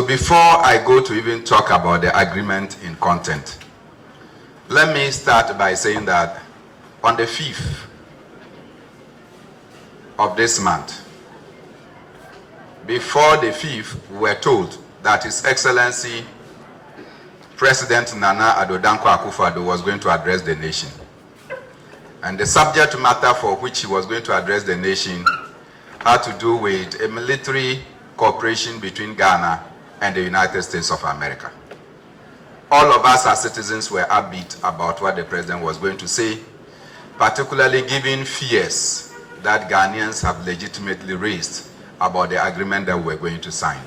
before I go to even talk about the agreement in content, let me start by saying that on the 5th of this month, before the 5th, we were told that His Excellency President Nana Addo Dankwa Akufo-Addo was going to address the nation. And the subject matter for which he was going to address the nation had to do with a military cooperation between Ghana and the United States of America. All of us as citizens were upbeat about what the president was going to say, particularly given fears that Ghanaians have legitimately raised about the agreement that we're going to sign.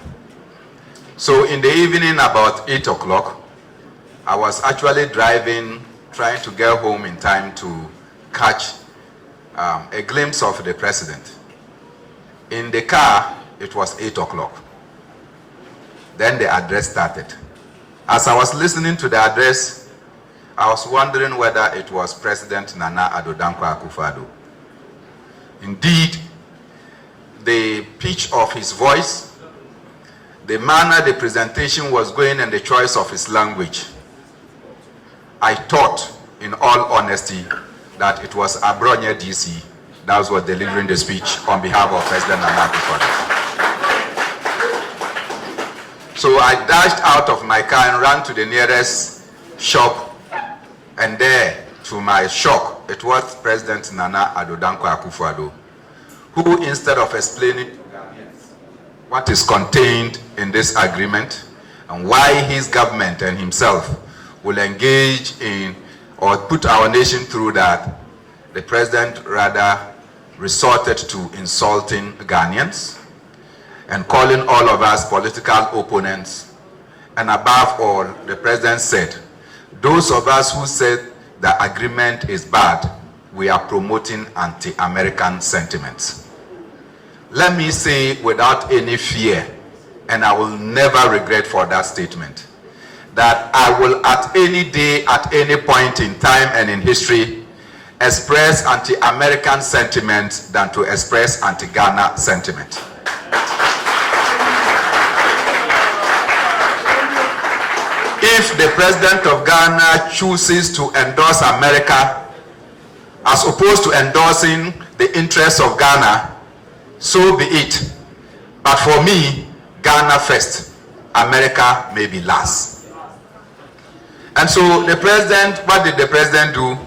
So in the evening, about 8 o'clock, I was actually driving, trying to get home in time to catch a glimpse of the president. In the car, it was 8 o'clock. Then the address started. As I was listening to the address, I was wondering whether it was President Nana Addo Dankwa Akufo-Addo. Indeed, the pitch of his voice, the manner the presentation was going, and the choice of his language, I thought, in all honesty, that it was Abronye DC that was delivering the speech on behalf of President Nana Akufo-Addo. So I dashed out of my car and ran to the nearest shop, and there, to my shock, it was President Nana Addo Dankwa Akufo-Addo, who, instead of explaining to Ghanaians what is contained in this agreement and why his government and himself will engage in or put our nation through that, the president rather resorted to insulting Ghanaians and calling all of us political opponents. And above all, the president said, those of us who said the agreement is bad, we are promoting anti-American sentiments. Let me say without any fear, and I will never regret for that statement, that I will at any day, at any point in time and in history, express anti-American sentiment than to express anti-Ghana sentiment. If the president of Ghana chooses to endorse America as opposed to endorsing the interests of Ghana, so be it. But for me, Ghana first, America may be last. And so the president, what did the president do?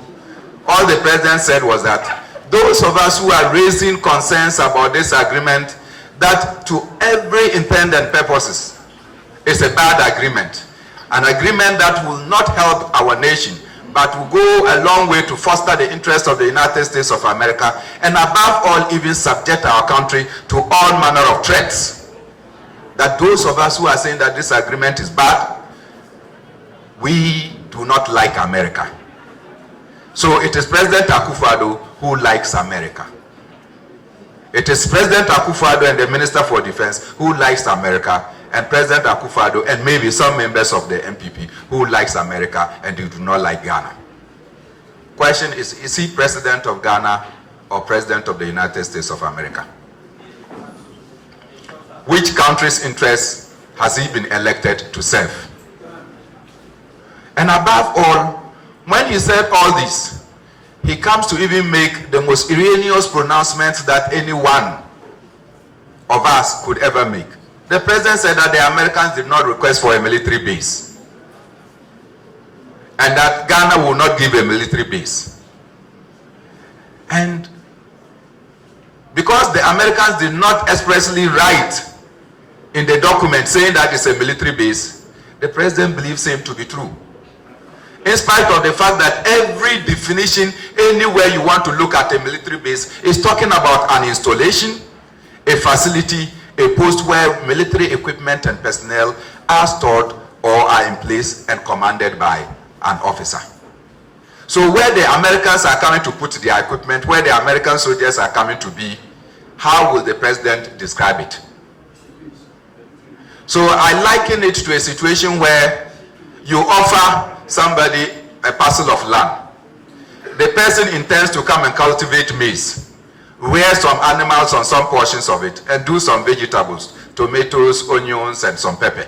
All the president said was that those of us who are raising concerns about this agreement, that to every intent and purposes is a bad agreement, an agreement that will not help our nation, but will go a long way to foster the interests of the United States of America, and above all, even subject our country to all manner of threats. That those of us who are saying that this agreement is bad, we do not like America. So it is President Akufo-Addo who likes America. It is President Akufo-Addo and the Minister for Defense who likes America, and President Akufo-Addo and maybe some members of the MPP who likes America and they do not like Ghana. Question is he President of Ghana or President of the United States of America? Which country's interests has he been elected to serve? And above all, when he said all this, he comes to even make the most erroneous pronouncements that any one of us could ever make. The president said that the Americans did not request for a military base, and that Ghana will not give a military base. And because the Americans did not expressly write in the document saying that it's a military base, the president believes him to be true. In spite of the fact that every definition, anywhere you want to look at a military base, is talking about an installation, a facility, a post where military equipment and personnel are stored or are in place and commanded by an officer. So where the Americans are coming to put their equipment, where the American soldiers are coming to be, how will the president describe it? So I liken it to a situation where you offer somebody a parcel of land. The person intends to come and cultivate maize, rear some animals on some portions of it, and do some vegetables, tomatoes, onions, and some pepper.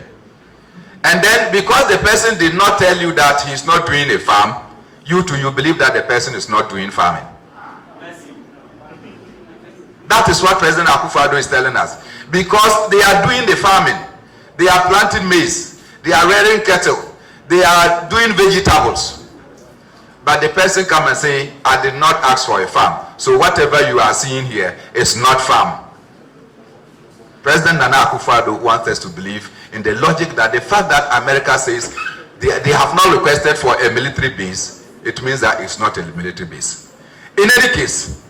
And then because the person did not tell you that he's not doing a farm, you too, you believe that the person is not doing farming. That is what President Akufo-Addo is telling us. Because they are doing the farming, they are planting maize, they are rearing cattle, they are doing vegetables. But the person come and say, I did not ask for a farm. So whatever you are seeing here is not farm. President Nana Akufo-Addo wants us to believe in the logic that the fact that America says they have not requested for a military base, it means that it's not a military base. In any case,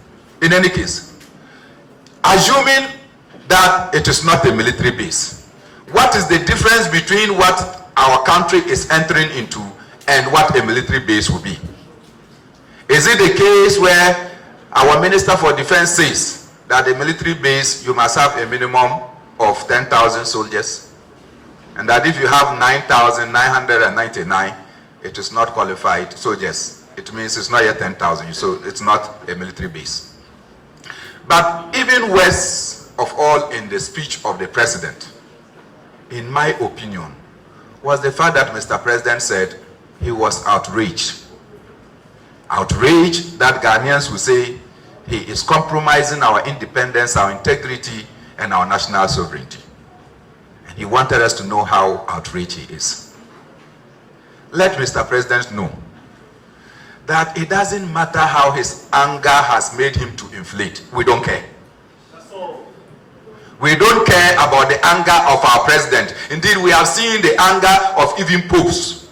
assuming that it is not a military base, what is the difference between what our country is entering into and what a military base will be? Is it the case where our Minister for Defense says that the military base, you must have a minimum of 10,000 soldiers, and that if you have 9,999, it is not qualified soldiers? It means it's not yet 10,000, so it's not a military base. But even worse of all in the speech of the president, in my opinion, was the fact that Mr. President said he was outraged. Outraged that Ghanaians will say he is compromising our independence, our integrity, and our national sovereignty. And he wanted us to know how outraged he is. Let Mr. President know that it doesn't matter how his anger has made him to inflate. We don't care. We don't care about the anger of our president. Indeed, we have seen the anger of even popes.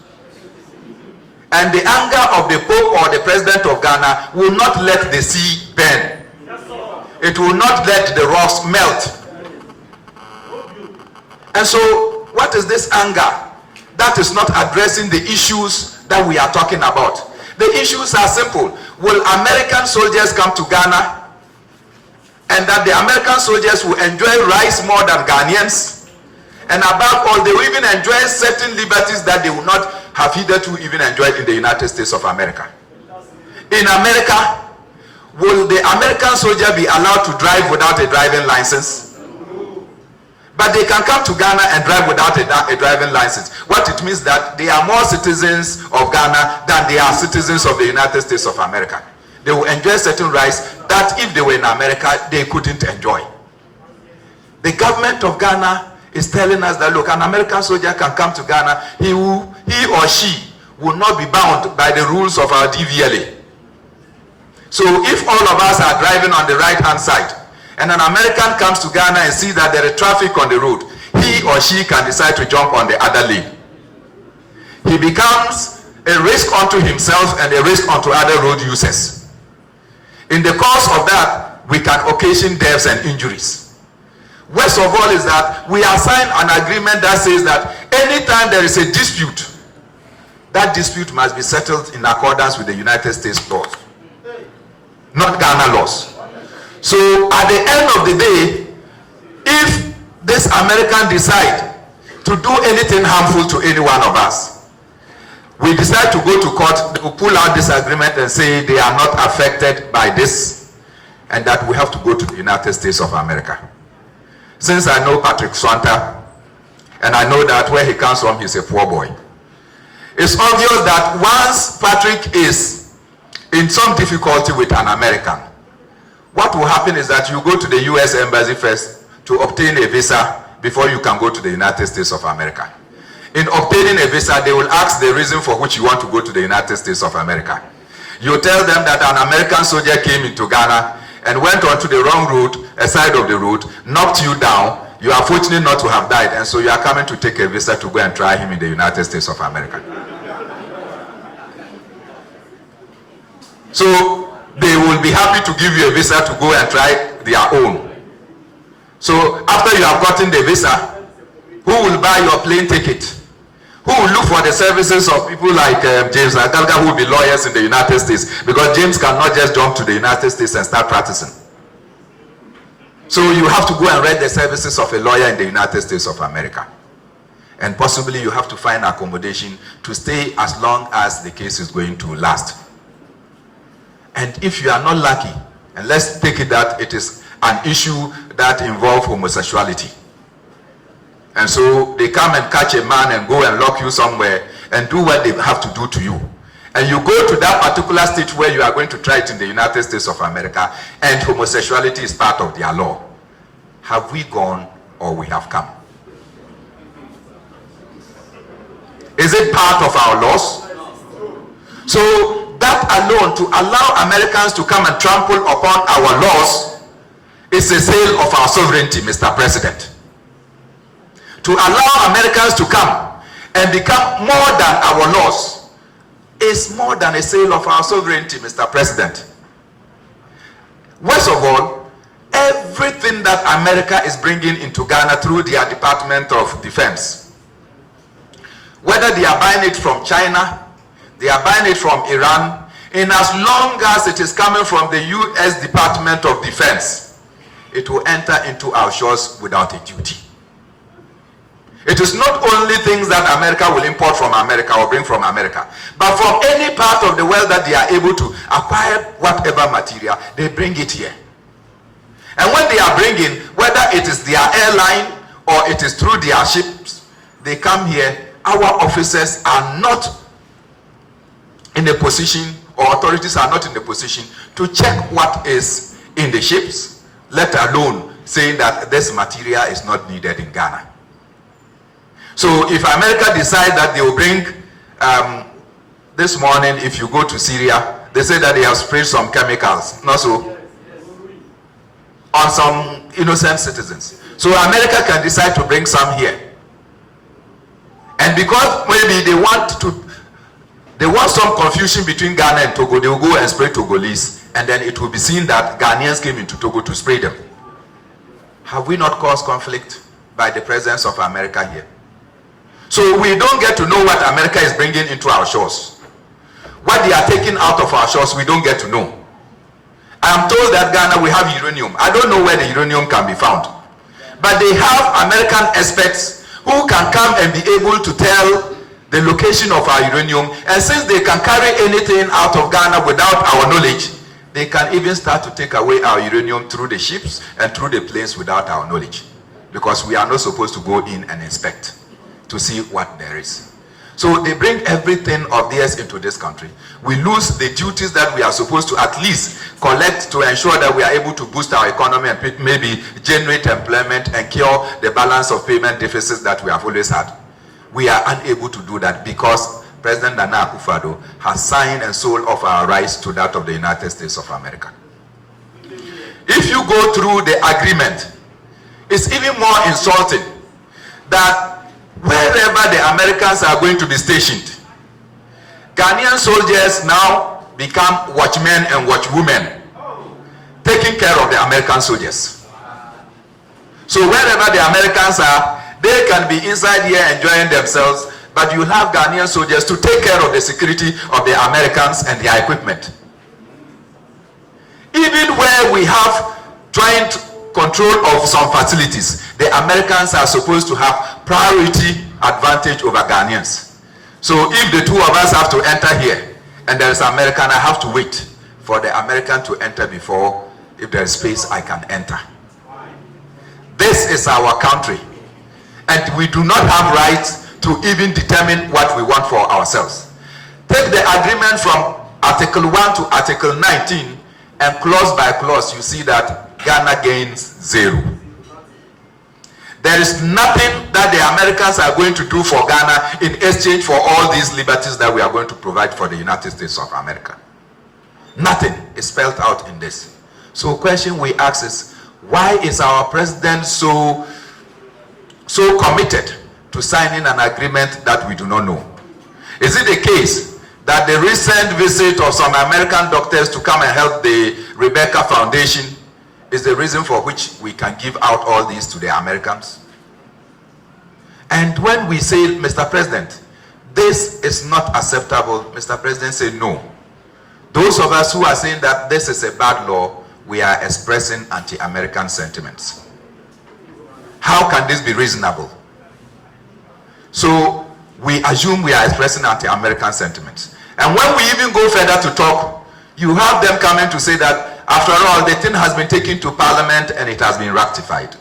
And the anger of the Pope or the President of Ghana will not let the sea burn. It will not let the rocks melt. And so, what is this anger? That is not addressing the issues that we are talking about. The issues are simple. Will American soldiers come to Ghana? And that the American soldiers will enjoy rice more than Ghanaians? And above all, they will even enjoy certain liberties that they will not have hitherto even enjoyed in the United States of America. In America, will the American soldier be allowed to drive without a driving license? But they can come to Ghana and drive without a driving license. What it means that they are more citizens of Ghana than they are citizens of the United States of America. They will enjoy certain rights that if they were in America, they couldn't enjoy. The government of Ghana is telling us that, look, an American soldier can come to Ghana. He or she will not be bound by the rules of our DVLA. So if all of us are driving on the right-hand side, and an American comes to Ghana and sees that there is traffic on the road, he or she can decide to jump on the other lane. He becomes a risk unto himself and a risk unto other road users. In the course of that, we can occasion deaths and injuries. Worst of all is that we have signed an agreement that says that anytime there is a dispute, that dispute must be settled in accordance with the United States laws, not Ghana laws. So at the end of the day, if this American decide to do anything harmful to any one of us, we decide to go to court, they will pull out this agreement and say they are not affected by this, and that we have to go to the United States of America. Since I know Patrick Swanta, and I know that where he comes from, he's a poor boy, it's obvious that once Patrick is in some difficulty with an American, what will happen is that you go to the US Embassy first to obtain a visa before you can go to the United States of America. In obtaining a visa, they will ask the reason for which you want to go to the United States of America. You tell them that an American soldier came into Ghana and went onto the wrong road, a side of the road, knocked you down. You are fortunate not to have died, and so you are coming to take a visa to go and try him in the United States of America. So they will be happy to give you a visa to go and try their own. So after you have gotten the visa, who will buy your plane ticket? Who will look for the services of people like James Agalga, who will be lawyers in the United States? Because James cannot just jump to the United States and start practicing. So you have to go and rent the services of a lawyer in the United States of America. And possibly you have to find accommodation to stay as long as the case is going to last. And if you are not lucky, and let's take it that it is an issue that involves homosexuality, And so they come and catch a man and go and lock you somewhere and do what they have to do to you. And you go to that particular state where you are going to try it in the United States of America, and homosexuality is part of their law. Have we gone or we have come? Is it part of our laws? So that alone, to allow Americans to come and trample upon our laws, is a sale of our sovereignty, Mr. President. To allow Americans to come and become more than our laws is more than a sale of our sovereignty, Mr. President. Worst of all, everything that America is bringing into Ghana through their Department of Defense, whether they are buying it from China, they are buying it from Iran, in as long as it is coming from the U.S. Department of Defense, it will enter into our shores without a duty. It is not only things that America will import from America or bring from America, but from any part of the world that they are able to acquire whatever material, they bring it here. And when they are bringing, whether it is their airline or it is through their ships, they come here. Our officers are not in a position, or authorities are not in a position to check what is in the ships, let alone saying that this material is not needed in Ghana. So if America decides that they will bring, this morning, if you go to Syria, they say that they have sprayed some chemicals, not so, on some innocent citizens. So America can decide to bring some here. And because maybe they want some confusion between Ghana and Togo, they will go and spray Togolese, and then it will be seen that Ghanaians came into Togo to spray them. Have we not caused conflict by the presence of America here? So we don't get to know what America is bringing into our shores. What they are taking out of our shores, we don't get to know. I am told that Ghana, we have uranium. I don't know where the uranium can be found. But they have American experts who can come and be able to tell the location of our uranium. And since they can carry anything out of Ghana without our knowledge, they can even start to take away our uranium through the ships and through the planes without our knowledge. Because we are not supposed to go in and inspect to see what there is. So they bring everything of theirs into this country. We lose the duties that we are supposed to at least collect to ensure that we are able to boost our economy and maybe generate employment and cure the balance of payment deficits that we have always had. We are unable to do that because President Nana Akufo-Addo has signed and sold off our rights to that of the United States of America. If you go through the agreement, it's even more insulting that wherever the Americans are going to be stationed, Ghanaian soldiers now become watchmen and watchwomen, taking care of the American soldiers. So wherever the Americans are, they can be inside here enjoying themselves, but you have Ghanaian soldiers to take care of the security of the Americans and their equipment. Even where we have joint control of some facilities, the Americans are supposed to have priority advantage over Ghanaians. So if the two of us have to enter here and there is an American, I have to wait for the American to enter before, if there is space, I can enter. This is our country, and we do not have rights to even determine what we want for ourselves. Take the agreement from Article 1 to Article 19, and clause by clause, you see that Ghana gains 0. There is nothing that the Americans are going to do for Ghana in exchange for all these liberties that we are going to provide for the United States of America. Nothing is spelled out in this. So the question we ask is, why is our president so committed to signing an agreement that we do not know? Is it the case that the recent visit of some American doctors to come and help the Rebecca Foundation is the reason for which we can give out all these to the Americans? And when we say, Mr. President, this is not acceptable, Mr. President said no. Those of us who are saying that this is a bad law, we are expressing anti-American sentiments. How can this be reasonable? So we assume we are expressing anti-American sentiments. And when we even go further to talk, you have them coming to say that after all, the thing has been taken to Parliament and it has been ratified.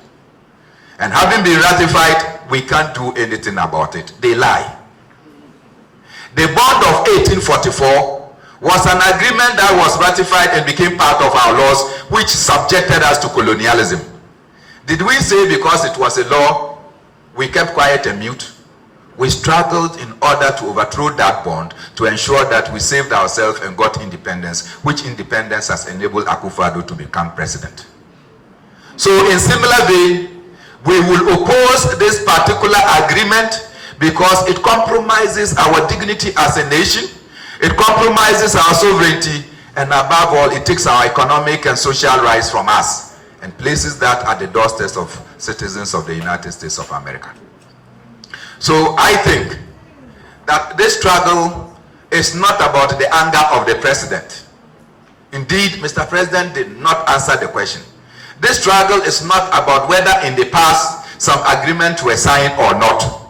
And having been ratified, we can't do anything about it. They lie. The bond of 1844 was an agreement that was ratified and became part of our laws, which subjected us to colonialism. Did we say because it was a law, we kept quiet and mute? We struggled in order to overthrow that bond to ensure that we saved ourselves and got independence, which independence has enabled Akufo-Addo to become president. So in similar vein, we will oppose this particular agreement because it compromises our dignity as a nation, it compromises our sovereignty, and above all, it takes our economic and social rights from us and places that at the doorsteps of citizens of the United States of America. So I think that this struggle is not about the anger of the president. Indeed, Mr. President did not answer the question. This struggle is not about whether in the past some agreements were signed or not.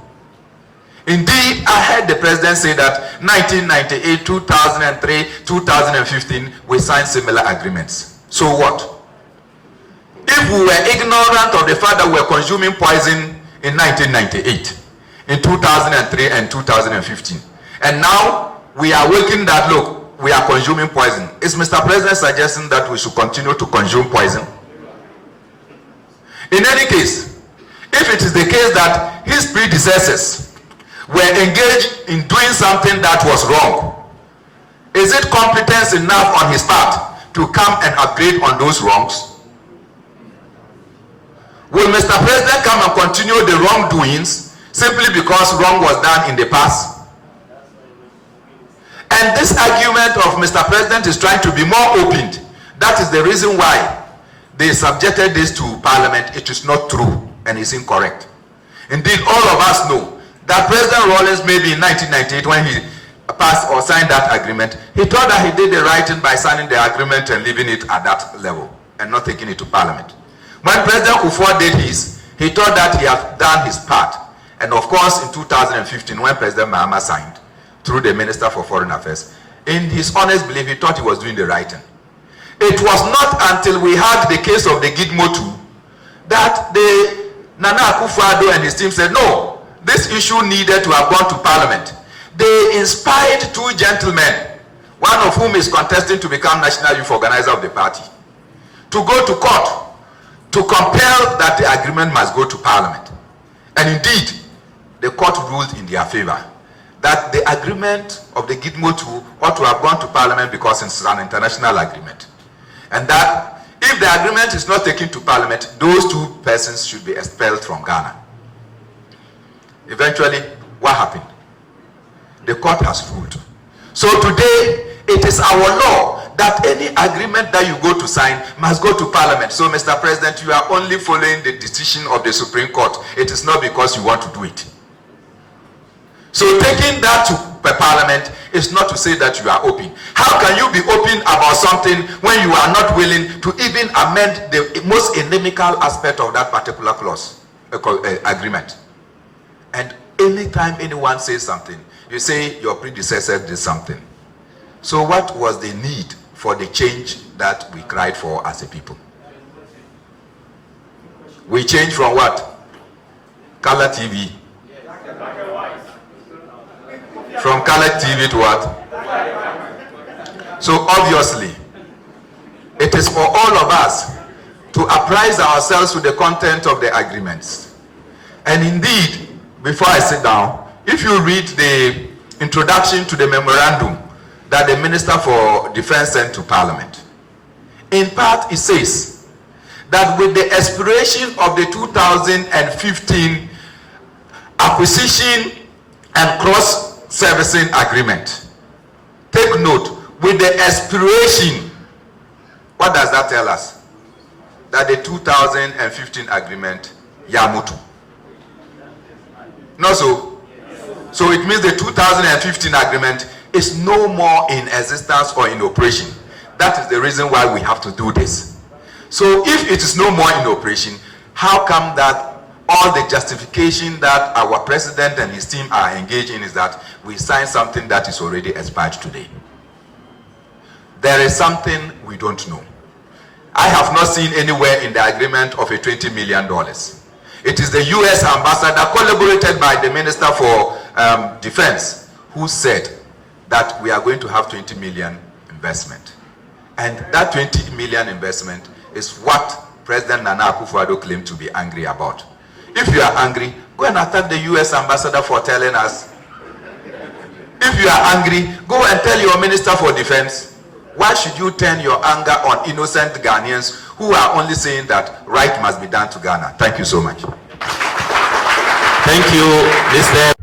Indeed, I heard the president say that 1998, 2003, 2015, we signed similar agreements. So what? If we were ignorant of the fact that we were consuming poison in 1998, in 2003 and 2015, and now we are waking that, look, we are consuming poison, is Mr. President suggesting that we should continue to consume poison? In any case, if it is the case that his predecessors were engaged in doing something that was wrong, is it competence enough on his part to come and upgrade on those wrongs? Will Mr. President come and continue the wrongdoings simply because wrong was done in the past? And this argument of Mr. President is trying to be more opened. That is the reason why they subjected this to Parliament. It is not true and is incorrect. Indeed, all of us know that President Rawlings, maybe in 1998, when he passed or signed that agreement, he thought that he did the right thing by signing the agreement and leaving it at that level and not taking it to Parliament. When President Kufuor did his, he thought that he had done his part. And of course, in 2015, when President Mahama signed, through the Minister for Foreign Affairs, in his honest belief, he thought he was doing the right thing. It was not until we had the case of the Gidmo II that the Nana Akufo-Addo and his team said, no, this issue needed to have gone to Parliament. They inspired two gentlemen, one of whom is contesting to become National Youth Organizer of the party, to go to court to compel that the agreement must go to Parliament. And indeed, the court ruled in their favor that the agreement of the Gidmo II ought to have gone to Parliament because it's an international agreement. And that if the agreement is not taken to Parliament, those two persons should be expelled from Ghana. Eventually, what happened? The court has ruled. So today, it is our law that any agreement that you go to sign must go to Parliament. So, Mr. President, you are only following the decision of the Supreme Court. It is not because you want to do it. So taking that to Parliament is not to say that you are open. How can you be open about something when you are not willing to even amend the most inimical aspect of that particular clause, agreement? And anytime anyone says something, you say your predecessor did something. So what was the need for the change that we cried for as a people? We changed from what? Color TV. From color TV to what? So obviously, it is for all of us to apprise ourselves with the content of the agreements. And indeed, before I sit down, if you read the introduction to the memorandum that the Minister for Defense sent to Parliament, in part it says that with the expiration of the 2015 acquisition and cross-servicing agreement, take note, with the expiration, what does that tell us? That the 2015 agreement, Yamutu. No, so it means the 2015 agreement is no more in existence or in operation. That is the reason why we have to do this. So if it is no more in operation, how come that all the justification that our president and his team are engaged in is that we sign something that is already expired today? There is something we don't know. I have not seen anywhere in the agreement of a $20 million. It is the US ambassador, collaborated by the Minister for Defense, who said that we are going to have 20 million investment. And that 20 million investment is what President Nana Akufo-Addo claimed to be angry about. If you are angry, go and attack the US ambassador for telling us. If you are angry, go and tell your Minister for Defense. Why should you turn your anger on innocent Ghanaians who are only saying that right must be done to Ghana? Thank you so much. Thank you, Mr.